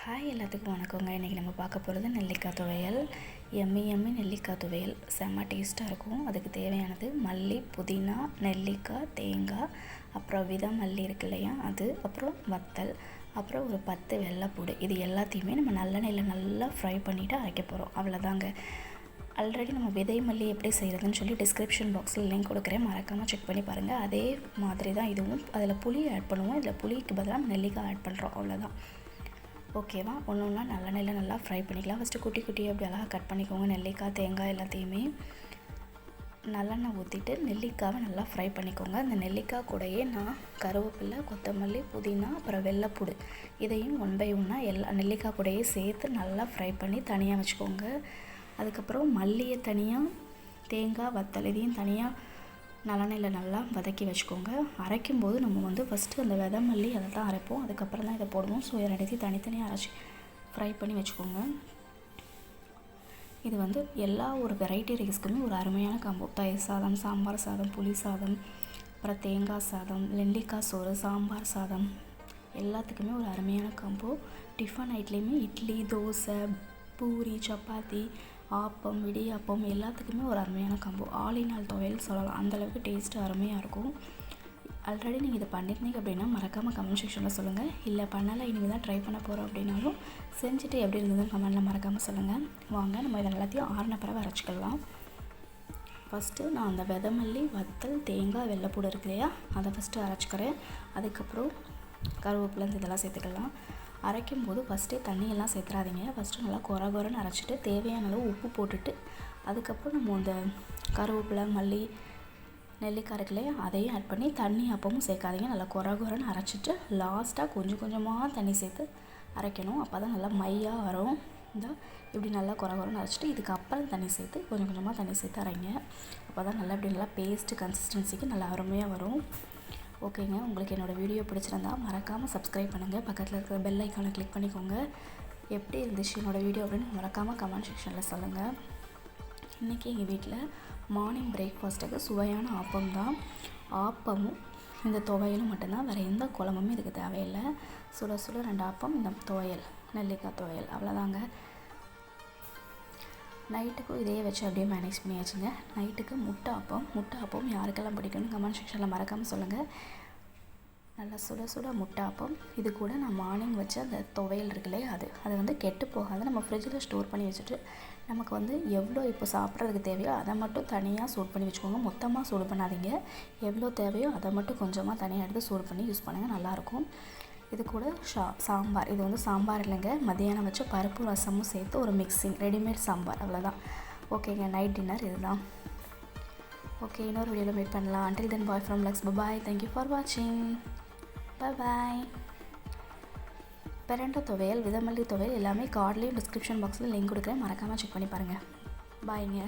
Hi எல்லாத்துக்கும் வணக்கங்க. இன்றைக்கி நம்ம பார்க்க போகிறது நெல்லிக்காய் துவையல். எம்மி நெல்லிக்காய் துவையல் செம்ம டேஸ்ட்டாக இருக்கும். அதுக்கு தேவையானது மல்லி, புதினா, நெல்லிக்காய், தேங்காய், அப்புறம் மல்லி இருக்கு இல்லையா அது, அப்புறம் வத்தல், அப்புறம் ஒரு 10 வெள்ளைப்பூடு. இது எல்லாத்தையுமே நம்ம நல்லெண்ணெயில் நல்லா ஃப்ரை பண்ணிவிட்டு அரைக்க போகிறோம். அவ்வளோதாங்க. ஆல்ரெடி நம்ம மல்லி எப்படி செய்கிறதுன்னு சொல்லி டிஸ்கிரிப்ஷன் பாக்ஸில் லிங்க் கொடுக்குறேன், மறக்காமல் செக் பண்ணி பாருங்கள். அதே மாதிரி தான் இதுவும். அதில் புளி ஆட் பண்ணுவோம், இதில் புளிக்கு பதிலாக நெல்லிக்காய் ஆட் பண்ணுறோம், அவ்வளோதான். ஓகேவா? ஒன்று ஒன்றா நல்லெண்ணெயில் நல்லா ஃப்ரை பண்ணிக்கலாம். ஃபஸ்ட்டு குட்டி குட்டியாக அப்படி அழகாக கட் பண்ணிக்கோங்க. நெல்லிக்காய், தேங்காய் எல்லாத்தையுமே நல்லெண்ணெய் ஊற்றிட்டு நெல்லிக்காவை நல்லா ஃப்ரை பண்ணிக்கோங்க. அந்த நெல்லிக்காய் கூடயே நான் கருவேப்பிலை, கொத்தமல்லி, புதினா, அப்புறம் வெள்ளைப்பூடு இதையும் 1 by 1 எல்லா நெல்லிக்காய் கூடயே சேர்த்து நல்லா ஃப்ரை பண்ணி தனியாக வச்சுக்கோங்க. அதுக்கப்புறம் மல்லியை தனியாக, தேங்காய், வத்தல் இதையும் தனியாக நல்லெண்ணெயில் நல்லா வதக்கி வச்சுக்கோங்க. அரைக்கும்போது நம்ம ஃபஸ்ட்டு அந்த மல்லி அதை தான் அரைப்போம், அதுக்கப்புறம் தான் இதை போடுவோம். ஸோ ரெண்டுத்தையும் தனித்தனியாக அரைச்சி ஃப்ரை பண்ணி வச்சுக்கோங்க. இது எல்லா ஒரு வெரைட்டி ரைஸ்க்குமே ஒரு அருமையான காம்போ. தயிர் சாதம், சாம்பார் சாதம், புளி சாதம், அப்புறம் தேங்காய் சாதம், நெல்லிக்காய் சோறு, சாம்பார் சாதம் எல்லாத்துக்குமே ஒரு அருமையான காம்போ. டிஃபன் ஐட்லேயுமே இட்லி, தோசை, பூரி, சப்பாத்தி, ஆப்பம், இடியாப்பம் எல்லாத்துக்குமே ஒரு அருமையான காம்போ. ஆலினால் துவையல் சொல்லலாம், அந்தளவுக்கு டேஸ்ட்டு அருமையாக இருக்கும். ஆல்ரெடி நீங்கள் இதை பண்ணியிருந்தீங்க அப்படின்னா மறக்காமல் கமெண்ட் செக்ஷனில் சொல்லுங்கள். இல்லை பண்ணலை, இனிமேல் தான் ட்ரை பண்ண போகிறோம் அப்படின்னாலும் செஞ்சுட்டு எப்படி இருந்ததுன்னு கமெண்டில் மறக்காமல் சொல்லுங்கள். வாங்க நம்ம இதை எல்லாத்தையும் ஆறின பிறகு அரைச்சிக்கலாம். ஃபஸ்ட்டு நான் அந்த மல்லி, வத்தல், தேங்காய், வெள்ளைப்பூடு இருக்கு இல்லையா, அதை ஃபஸ்ட்டு அரைச்சிக்கிறேன். அதுக்கப்புறம் கருவேப்பிலை இதெல்லாம் சேர்த்துக்கலாம். அரைக்கும்போது ஃபஸ்ட்டே தண்ணியெல்லாம் சேர்த்துறாதீங்க. ஃபஸ்ட்டு நல்லா கொரன்னு அரைச்சிட்டு தேவையான அளவு உப்பு போட்டுட்டு அதுக்கப்புறம் நம்ம அந்த கருவேப்பிலை, மல்லி, நெல்லிக்காய் இருக்குல்லையே அதையும் ஆட் பண்ணி தண்ணி அப்பவும் சேர்க்காதீங்க. நல்லா கொரன்னு அரைச்சிட்டு லாஸ்ட்டாக கொஞ்சம் கொஞ்சமாக தண்ணி சேர்த்து அரைக்கணும். அப்போ தான் நல்லா மையாக வரும். இப்படி நல்லா கொரன்னு அரைச்சிட்டு இதுக்கப்புறம் தண்ணி சேர்த்து கொஞ்சம் கொஞ்சமாக தண்ணி சேர்த்து அரைங்க. அப்போ தான் நல்லா இப்படி நல்லா பேஸ்ட்டு கன்சிஸ்டன்சிக்கு நல்லா அருமையாக வரும். ஓகேங்க, உங்களுக்கு என்னோடய வீடியோ பிடிச்சிருந்தா மறக்காமல் சப்ஸ்கிரைப் பண்ணுங்கள். பக்கத்தில் இருக்கிற பெல் ஐக்கானை கிளிக் பண்ணிக்கோங்க. எப்படி இருந்துச்சு என்னோடய வீடியோ அப்படின்னு மறக்காமல் கமெண்ட் செக்ஷனில் சொல்லுங்கள். இன்றைக்கி எங்கள் வீட்டில் மார்னிங் பிரேக்ஃபாஸ்ட்டுக்கு சுவையான ஆப்பம் தான். ஆப்பமும் இந்த துவையலும் மட்டும்தான், வேறு எந்த குழம்புமே இதுக்கு தேவையில்லை. சுட சுட 2 ஆப்பம், இந்த துவையல், நெல்லிக்காய் துவையல், அவ்வளோதாங்க. நைட்டுக்கும் இதே வச்சு அப்படியே மேனேஜ் பண்ணியாச்சுங்க. நைட்டுக்கு முட்டை ஆப்பம் யாருக்கெல்லாம் பிடிக்கும்னு கமெண்ட் செக்ஷனில் மறக்காமல் சொல்லுங்கள். நல்லா சுட சுட முட்டை ஆப்பம். இது கூட நான் மார்னிங் வச்ச அந்த துவையல் இருக்குல்லே அது கெட்டு போகாது. நம்ம ஃப்ரிட்ஜில் ஸ்டோர் பண்ணி வச்சுட்டு நமக்கு எவ்வளோ இப்போ சாப்பிட்றதுக்கு தேவையோ அதை மட்டும் தனியாக சூடு பண்ணி வச்சுக்கோங்க. மொத்தமாக சூடு பண்ணாதீங்க. எவ்வளோ தேவையோ அதை மட்டும் கொஞ்சமாக தனியாக எடுத்து சூடு பண்ணி யூஸ் பண்ணுங்கள், நல்லாயிருக்கும். இது கூட சாம்பார். இது சாம்பார் இல்லைங்க, மதியானம் வச்ச பருப்பு ரசமும் சேர்த்து ஒரு மிக்சிங் ரெடிமேட் சாம்பார், அவ்வளோதான். ஓகேங்க, நைட் டின்னர் இதுதான். ஓகே, இன்னொரு வீடியோவில் மீட் பண்ணலாம். Until then bye from Lux. Bye, thank you for வாட்சிங். பாய். பெரண்டை துவையல், விதமல்லி துவையல் எல்லாமே கார்ட்லேயும் டிஸ்கிரிப்ஷன் பாக்ஸில் லிங்க் கொடுக்குறேன், மறக்காமல் செக் பண்ணி பாருங்கள். பாய்ங்க.